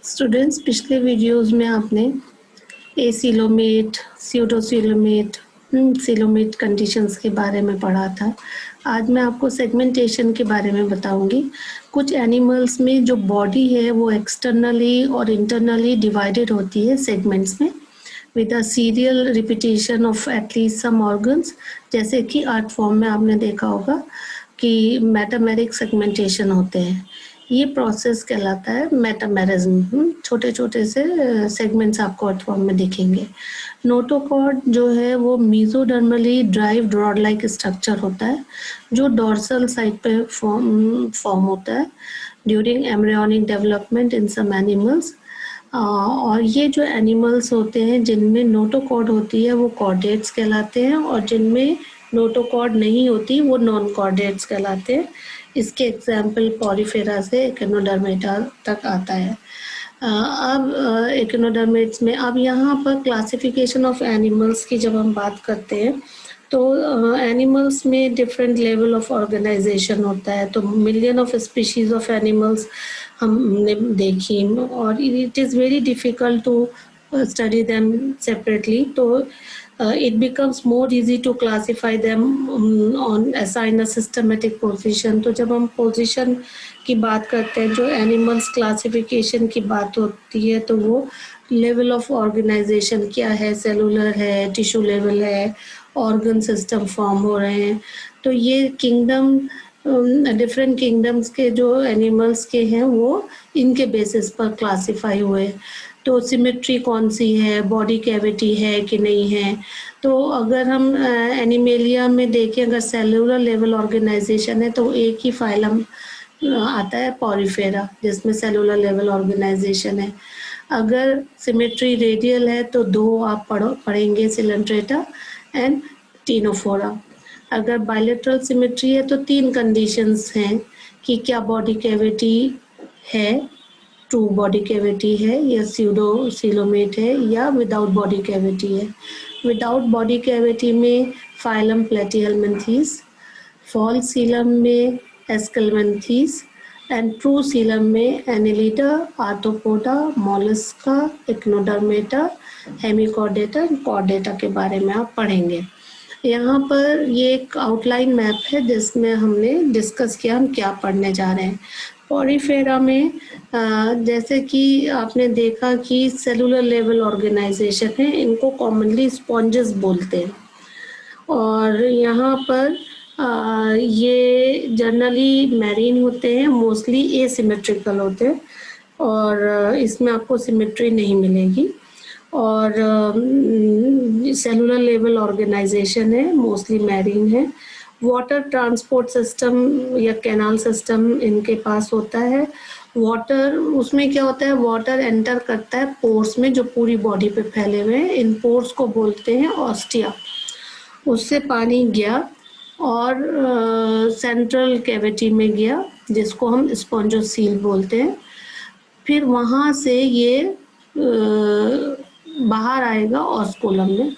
Students, पिछले videos में आपने एसिलोमेट, स्यूडोसिलोमेट, सिलोमेट कंडीशंस के बारे में पढ़ा था। आज मैं आपको सेगमेंटेशन के बारे में बताऊंगी। कुछ एनिमल्स में जो बॉडी है वो एक्सटर्नली और इंटरनली डिवाइडेड होती है सेगमेंट्स में with a serial repetition of at least some organs, जैसे कि आर्ट फॉर्म में आपने देखा होगा कि मेटामेरिक सेगमेंटेशन होते हैं। ये प्रोसेस कहलाता है मेटामेरिज्म। छोटे छोटे से सेगमेंट्स आपको आर्ट फॉर्म में दिखेंगे। नोटोकॉर्ड जो है वो mesodermally derived rod like structure होता है जो डोर्सल साइड पे फॉर्म होता है during embryonic development in some animals. और ये जो एनिमल्स होते हैं जिनमें नोटोकॉर्ड होती है वो कॉर्डेट्स कहलाते हैं, और जिनमें नोटोकॉर्ड नहीं होती वो नॉन कॉर्डेट्स कहलाते हैं। इसके एग्जाम्पल पॉरीफेरा से एकिनोडर्मेटा तक आता है। अब एकिनोडर्मेट्स में अब यहाँ पर क्लासिफिकेशन ऑफ एनिमल्स की जब हम बात करते हैं तो एनिमल्स में डिफरेंट लेवल ऑफ ऑर्गेनाइजेशन होता है। तो million of species of animals हमने देखी, और it is very difficult to study them separately. तो it becomes more easy to classify them on assign a systematic position. तो जब हम position की बात करते हैं, जो animals classification की बात होती है, तो वो level of organization क्या है, cellular है, tissue level है, organ system form हो रहे हैं। तो ये kingdom डिफरेंट किंगडम्स के जो एनिमल्स के हैं वो इनके बेसिस पर क्लासिफाई हुए। तो सिमेट्री कौन सी है, बॉडी कैविटी है कि नहीं है। तो अगर हम एनिमेलिया में देखें, अगर सेलुलर लेवल ऑर्गेनाइजेशन है तो एक ही फाइलम आता है पॉरीफेरा, जिसमें सेलुलर लेवल ऑर्गेनाइजेशन है। अगर सिमेट्री रेडियल है तो दो आप पढ़ेंगे, सिलेंट्रेटा एंड टीनोफोरा। अगर बायलेटरल सिमेट्री है तो तीन कंडीशंस हैं कि क्या बॉडी कैविटी है, ट्रू बॉडी कैविटी है, या स्यूडो सिलोमेट है, या विदाउट बॉडी कैविटी है। विदाउट बॉडी कैविटी में फाइलम प्लेटीहेल्मिन्थीस, फॉल्स सीलम में एस्केल्मिन्थीस एंड ट्रू सीलम में annelida, arthropoda, mollusca, echinodermata, hemichordata, chordata के बारे में आप पढ़ेंगे। यहाँ पर ये एक आउटलाइन मैप है जिसमें हमने डिस्कस किया हम क्या पढ़ने जा रहे हैं। पॉरीफेरा में जैसे कि आपने देखा कि सेलुलर लेवल ऑर्गेनाइजेशन है, इनको कॉमनली स्पॉन्जेस बोलते हैं। और यहाँ पर ये जनरली मैरीन होते हैं, मोस्टली एसिमेट्रिकल होते हैं, और इसमें आपको सिमेट्री नहीं मिलेगी। और सेलुलर लेवल ऑर्गेनाइजेशन है, मोस्टली मैरीन है। वाटर ट्रांसपोर्ट सिस्टम या कैनाल सिस्टम इनके पास होता है। वाटर, उसमें क्या होता है, वाटर एंटर करता है पोर्स में जो पूरी बॉडी पे फैले हुए हैं। इन पोर्स को बोलते हैं ऑस्टिया। उससे पानी गया और सेंट्रल कैविटी में गया जिसको हम स्पॉन्जोसील बोलते हैं। फिर वहाँ से ये बाहर आएगा ऑस्कुलम में।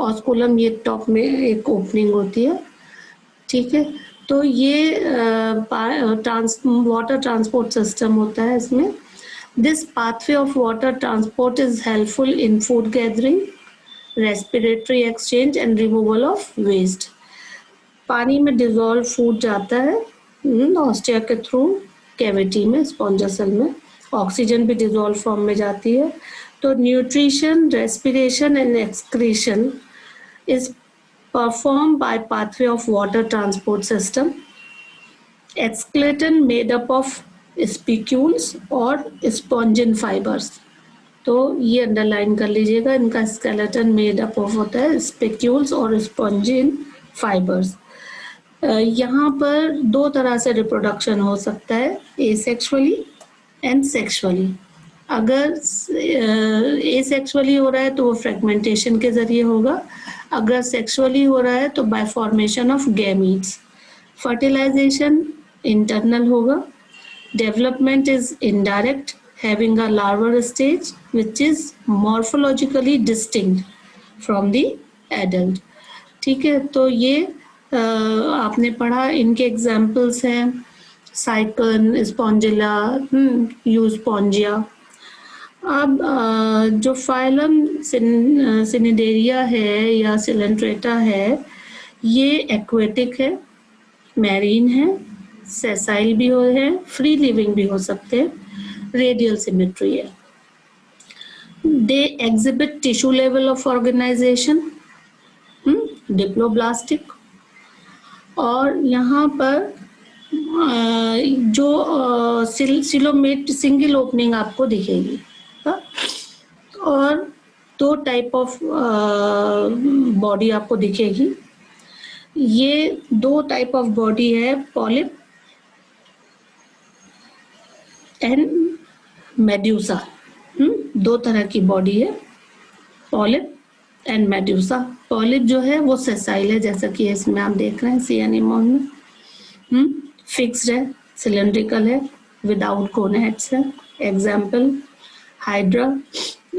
ऑस्कुलम ये टॉप में एक ओपनिंग होती है, ठीक है। तो ये वाटर ट्रांसपोर्ट सिस्टम होता है इसमें। This pathway of water transport is helpful in food gathering, respiratory exchange and removal of waste. पानी में डिजोल्व फूड जाता है ऑस्टिया के थ्रू कैविटी में, स्पॉन्जोसेल में। ऑक्सीजन भी डिजोल्व फॉर्म में जाती है। तो nutrition, respiration and excretion is performed by pathway of water transport system. Skeleton made up of spicules और spongin fibers. तो ये अंडरलाइन कर लीजिएगा, इनका स्केलेटन मेड अप ऑफ होता है स्पिक्यूल्स और स्पॉन्जिन फाइबर्स। यहाँ पर दो तरह से रिप्रोडक्शन हो सकता है, एसेक्सुअली एंड सेक्सुअली। अगर एसेक्सुअली हो रहा है तो वो फ्रेगमेंटेशन के जरिए होगा। अगर सेक्सुअली हो रहा है तो by formation of gametes. Fertilization internal होगा। Development is indirect, having a larval stage which is morphologically distinct from the adult. ठीक है, तो ये आपने पढ़ा। इनके एग्जाम्पल्स हैं साइकन, स्पॉन्जिला, यूस्पॉन्जिया। अब जो फाइलम सिनिडेरिया है या सिलेंट्रेटा है, ये एक्वेटिक है, मैरीन है, सेसाइल भी हो है, फ्री लिविंग भी हो सकते हैं, रेडियल सिमेट्री है। They exhibit tissue level of organisation, diploblastic. और यहाँ पर जो सिलोमेट सिंगल ओपनिंग आपको दिखेगी, और दो टाइप ऑफ बॉडी आपको दिखेगी। ये दो टाइप ऑफ बॉडी है, पॉलिप एंड मेड्यूसा। दो तरह की बॉडी है, पॉलिप एंड मेड्यूसा। पॉलिप जो है वो सेसाइल है, जैसा कि इसमें आप देख रहे हैं सी एनिमोन में। फिक्स्ड है, सिलेंड्रिकल है, विदाउट कोनेट्स है। Example hydra,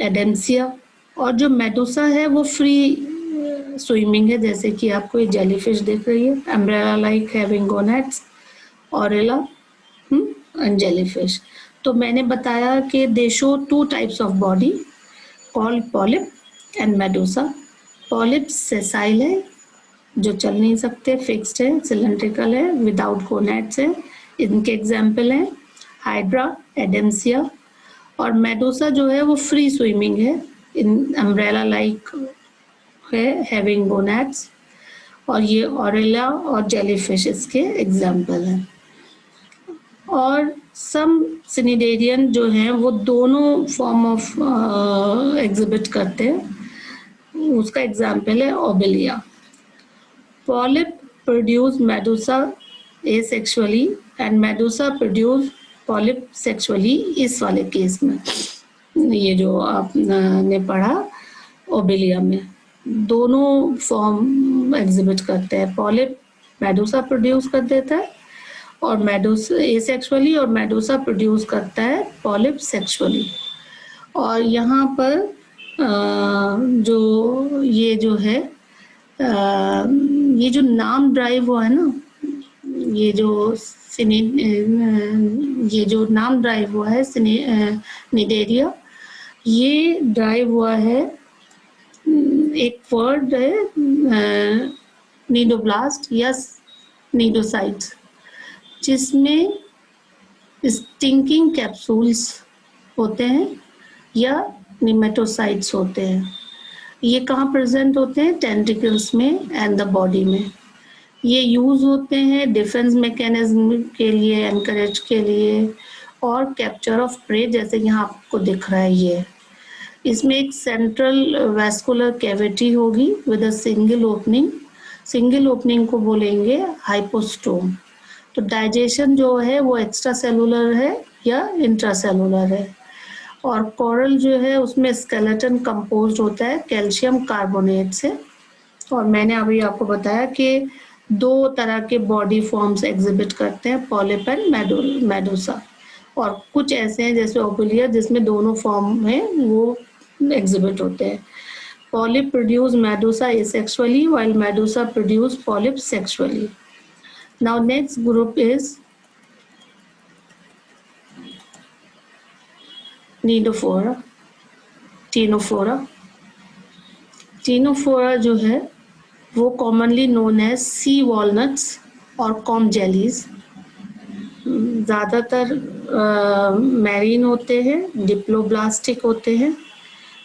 adamsia. और जो मेडुसा है वो फ्री स्विमिंग है, जैसे कि आपको ये जेलीफिश दिख रही है, umbrella like having gonads, aurelia and jellyfish. तो मैंने बताया कि they show two types of body called polyp and medusa. Polyp sessile है, जो चल नहीं सकते, फिक्स्ड है, सिलेंड्रिकल है, विदाउट कोनेट्स है। इनके एग्जाम्पल हैं हाइड्रा, एडेंसिया। और मेडुसा जो है वो फ्री स्विमिंग है, इन अम्ब्रेला लाइक है, हैविंग गोनेट्स। और ये ऑरेला और जेलीफिश इसके एग्जाम्पल हैं। और सम सिनिडेरियन जो हैं वो दोनों फॉर्म ऑफ एग्जिबिट करते हैं। उसका एग्जाम्पल है Obelia. Polyp produce Medusa asexually and Medusa produce polyp sexually. इस वाले केस में ये जो आपने पढ़ा ओबेलिया में, दोनों फॉर्म एग्जिबिट करते हैं। पॉलिप मेडुसा प्रोड्यूस कर देता है और मेडुसा एसेक्सुअली, और मेडुसा प्रोड्यूस करता है पॉलिप सेक्सुअली। और यहाँ पर जो ये जो है ये जो नाम ड्राइव हुआ है ना, ये जो नाम ड्राइव हुआ है निडेरिया, ये ड्राइव हुआ है, एक वर्ड है नीडोब्लास्ट या नीडोसाइट्स, जिसमें स्टिंकिंग कैप्सूल्स होते हैं या निमेटोसाइट्स होते हैं। ये कहाँ प्रेजेंट होते हैं? टेंटिकल्स में एंड द बॉडी में। ये यूज होते हैं डिफेंस मैकेनिज्म के लिए, एनकरेज के लिए, और कैप्चर ऑफ प्रे, जैसे यहाँ आपको दिख रहा है ये। इसमें एक सेंट्रल वैस्कुलर कैविटी होगी with a single opening. Single opening को बोलेंगे हाइपोस्टोम। तो डाइजेशन जो है वो एक्स्ट्रा सेलुलर है या इंट्रासेलुलर है। और कोरल जो है उसमें स्केलेटन कंपोज्ड होता है कैल्शियम कार्बोनेट से। और मैंने अभी आपको बताया कि दो तरह के बॉडी फॉर्म्स एग्जिबिट करते हैं, पॉलिप एंड मेडुसा। और कुछ ऐसे हैं जैसे ओबेलिया, जिसमें दोनों फॉर्म में वो एग्जिबिट होते हैं। Polyp produce Medusa asexually while medusa produce polyp sexually. Now next group is Ctenophora. Ctenophora जो है वो commonly known as sea walnuts और कॉम जेलीज। ज़्यादातर मैरीन होते हैं, डिप्लोब्लास्टिक होते हैं,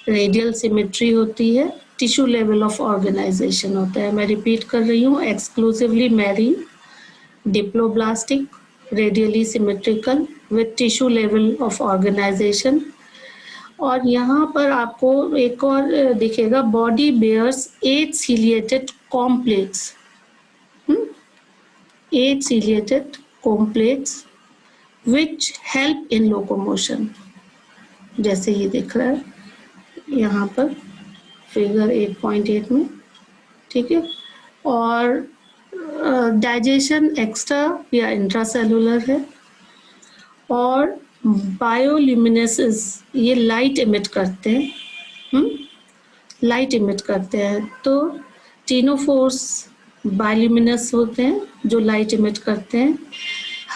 रेडियल सिमेट्री होती है, टिश्यू लेवल ऑफ ऑर्गेनाइजेशन होता है। मैं रिपीट कर रही हूँ, exclusively marine, diploblastic, radially symmetrical with tissue level of organisation. और यहाँ पर आपको एक और दिखेगा, body bears 8 ciliated comb plates, 8 ciliated comb plates which help in locomotion, जैसे ये दिख रहा है यहाँ पर फिगर 8.8 में, ठीक है। और डाइजेशन एक्स्ट्रा या इंट्रासेलुलर है। और बायोल्यूमिनेसेंस, ये लाइट इमिट करते हैं, लाइट इमिट करते हैं। तो टीनोफोर्स बायोल्यूमिनस होते हैं जो लाइट इमिट करते हैं।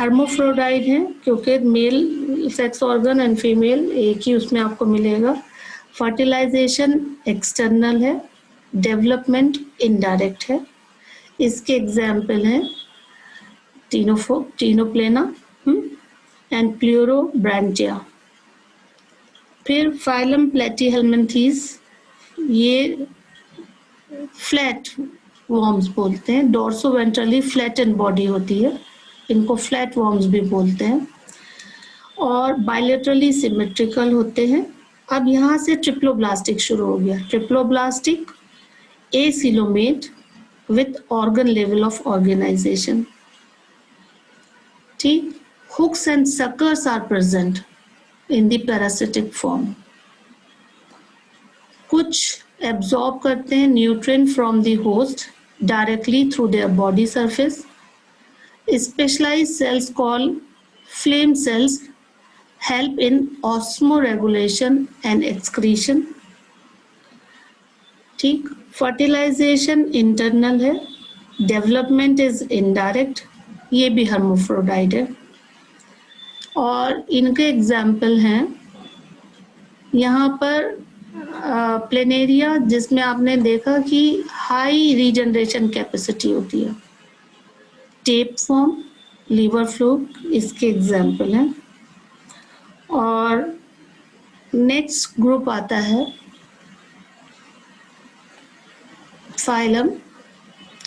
हर्मोफ्रोडाइट है क्योंकि male sex organ and female एक ही उसमें आपको मिलेगा। फर्टिलाइजेशन एक्सटर्नल है, डेवलपमेंट इनडायरेक्ट है। इसके एग्जाम्पल हैं टीनोप्लेना एंड प्लूरोब्रांचिया। फिर फाइलम प्लेटीहेल्मिन्थीज, ये फ्लैट वॉर्म्स बोलते हैं, डोर्सोवेंट्रली फ्लैटेन बॉडी होती है, इनको फ्लैट वॉर्म्स भी बोलते हैं, और बायलेटरली सिमेट्रिकल होते हैं। अब यहाँ से ट्रिप्लोब्लास्टिक शुरू हो गया। Triploblastic acoelomate with organ level of organization. ठीक, hooks and suckers are present in the parasitic form. कुछ एब्जॉर्ब करते हैं nutrient from the host directly through their body surface. Specialized cells called flame cells help in osmoregulation and excretion। ठीक, fertilization internal है, development is indirect, ये भी हर्मोफ्रोडाइट है। और इनके एग्जाम्पल हैं यहाँ पर प्लेनेरिया, जिसमें आपने देखा कि हाई रीजनरेशन कैपेसिटी होती है। टेप फॉर्म, लीवर फ्लूक, इसके एग्जाम्पल हैं। और नेक्स्ट ग्रुप आता है फाइलम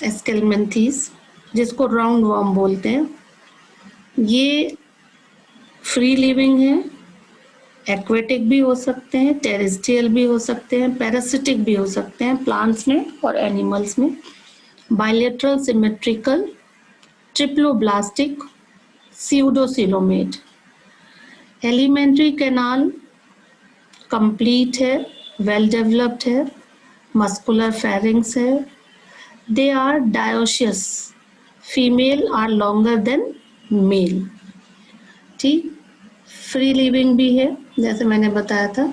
एस्केलमेंथीज, जिसको राउंड वर्म बोलते हैं। ये फ्री लिविंग है, एक्वेटिक भी हो सकते हैं, टेरेस्ट्रियल भी हो सकते हैं, पैरासिटिक भी हो सकते हैं प्लांट्स में और एनिमल्स में। Bilateral symmetrical, triploblastic, pseudocoelomate. Alimentary canal complete है, वेल डेवलप्ड है, मस्कुलर फेरिंग्स है। They are dioecious, female are longer than male. ठीक, फ्री लिविंग भी है जैसे मैंने बताया था,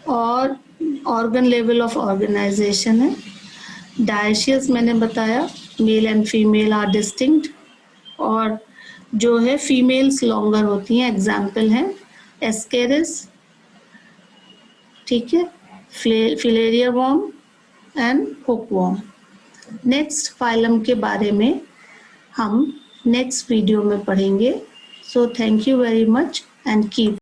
और ऑर्गन लेवल ऑफ ऑर्गेनाइजेशन है। डायोशियस मैंने बताया, male and female are distinct, और जो है फीमेल्स लॉन्गर होती हैं। एग्जाम्पल हैं एस्केरिस, ठीक है, filaria worm and hookworm. Next phylum के बारे में हम नेक्स्ट वीडियो में पढ़ेंगे। So thank you very much and keep